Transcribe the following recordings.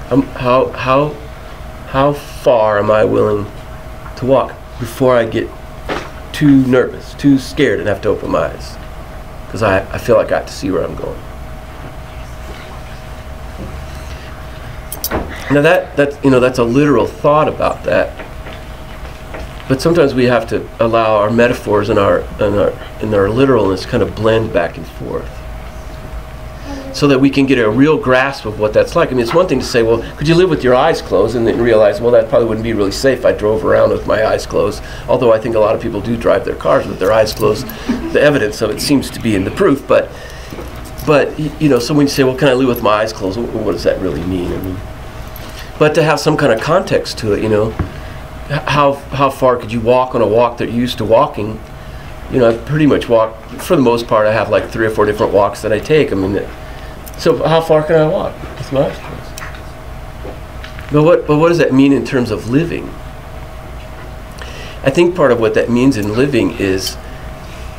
How far am I willing to walk before I get too nervous, too scared, and have to open my eyes? Because I feel like I have to see where I'm going. Now that's a literal thought about that. But sometimes we have to allow our metaphors and our literalness kind of blend back and forth, so that we can get a real grasp of what that's like. I mean, it's one thing to say, well, could you live with your eyes closed, and then realize, well, that probably wouldn't be really safe if I drove around with my eyes closed. Although I think a lot of people do drive their cars with their eyes closed. The evidence of it seems to be in the proof. But so when you say, well, can I live with my eyes closed? What does that really mean? I mean, but to have some kind of context to it, how far could you walk on a walk that you're used to walking? I pretty much walk, for the most part. I have like 3 or 4 different walks that I take. I mean, so how far can I walk with my eyes closed? But what does that mean in terms of living? I think part of what that means in living is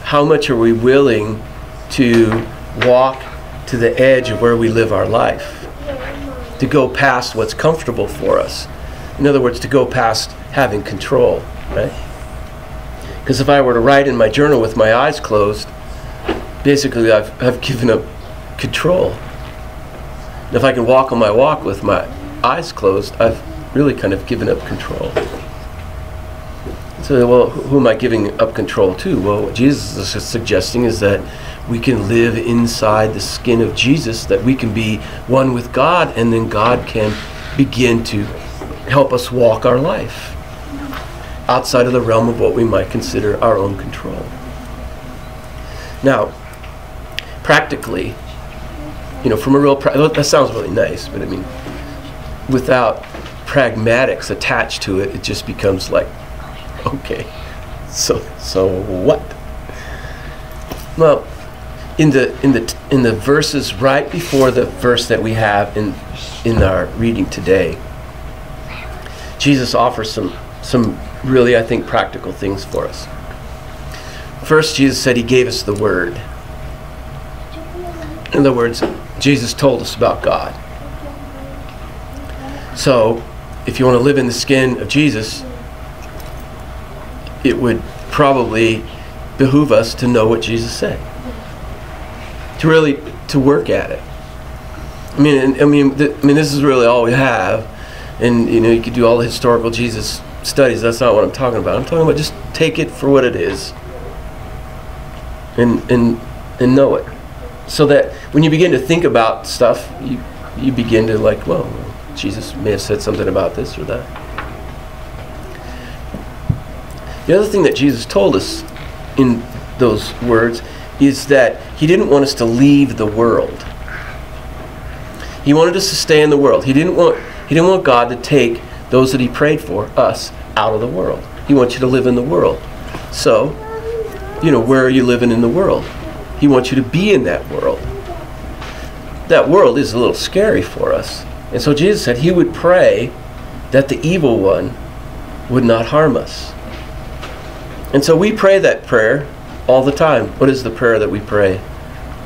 how much are we willing to walk to the edge of where we live our life, to go past what's comfortable for us. In other words, to go past having control, right? Because if I were to write in my journal with my eyes closed, basically I've given up control. And if I can walk on my walk with my eyes closed, I've really kind of given up control. So, well, who am I giving up control to? Well, what Jesus is suggesting is that we can live inside the skin of Jesus, that we can be one with God, and then God can begin to help us walk our life outside of the realm of what we might consider our own control. Now, practically, from a real, that sounds really nice, but I mean, without pragmatics attached to it, it just becomes like, okay, so what? Well, in the verses right before the verse that we have in our reading today, Jesus offers some really, I think, practical things for us. First, Jesus said he gave us the Word. In other words, Jesus told us about God. So, if you want to live in the skin of Jesus, it would probably behoove us to know what Jesus said, to work at it. I mean, this is really all we have. And you could do all the historical Jesus studies. That's not what I'm talking about. I'm talking about just take it for what it is, and know it, so that when you begin to think about stuff, you begin to like, well, Jesus may have said something about this or that. The other thing that Jesus told us in those words is that he didn't want us to leave the world. He wanted us to stay in the world. He didn't want God to take those that he prayed for, us, out of the world. He wants you to live in the world. So, where are you living in the world? He wants you to be in that world. That world is a little scary for us. And so Jesus said he would pray that the evil one would not harm us. And so we pray that prayer all the time. What is the prayer that we pray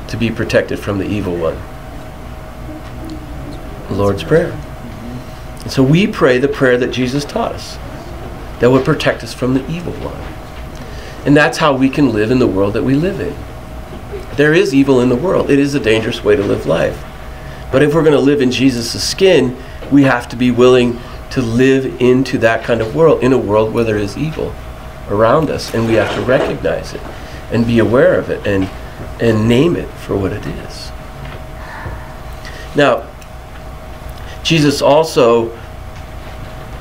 to be protected from the evil one? The Lord's Prayer. And so we pray the prayer that Jesus taught us, that would protect us from the evil one. And that's how we can live in the world that we live in. There is evil in the world. It is a dangerous way to live life. But if we're going to live in Jesus' skin, we have to be willing to live into that kind of world, in a world where there is evil around us. And we have to recognize it and be aware of it and name it for what it is. Now, Jesus also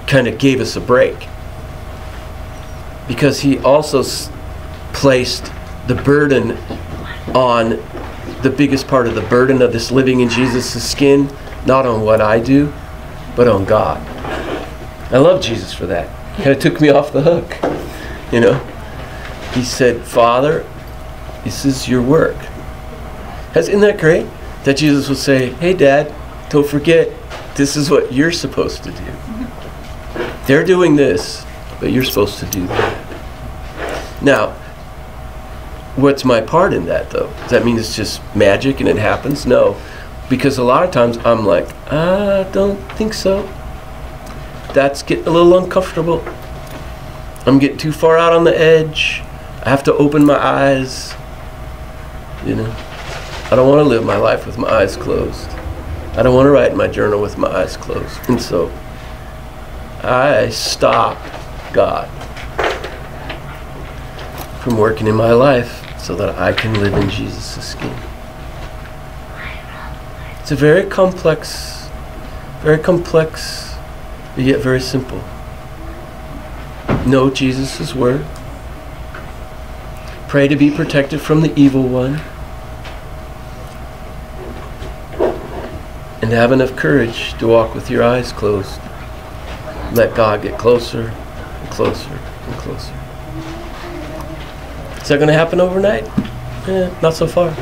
kind of gave us a break, because he also placed the burden on the biggest part of the burden of this living in Jesus' skin, not on what I do, but on God. I love Jesus for that. Kind of took me off the hook, He said, Father, this is your work. Isn't that great? That Jesus would say, hey, Dad, don't forget, this is what you're supposed to do. They're doing this, but you're supposed to do that. Now, what's my part in that, though? Does that mean it's just magic and it happens? No. Because a lot of times I'm like, I don't think so. That's getting a little uncomfortable. I'm getting too far out on the edge. I have to open my eyes. You know, I don't want to live my life with my eyes closed. I don't want to write in my journal with my eyes closed. And so I stop God from working in my life so that I can live in Jesus' skin. It's a very complex, but yet very simple. Know Jesus' word. Pray to be protected from the evil one. And have enough courage to walk with your eyes closed. Let God get closer and closer and closer. Is that going to happen overnight? Not so far.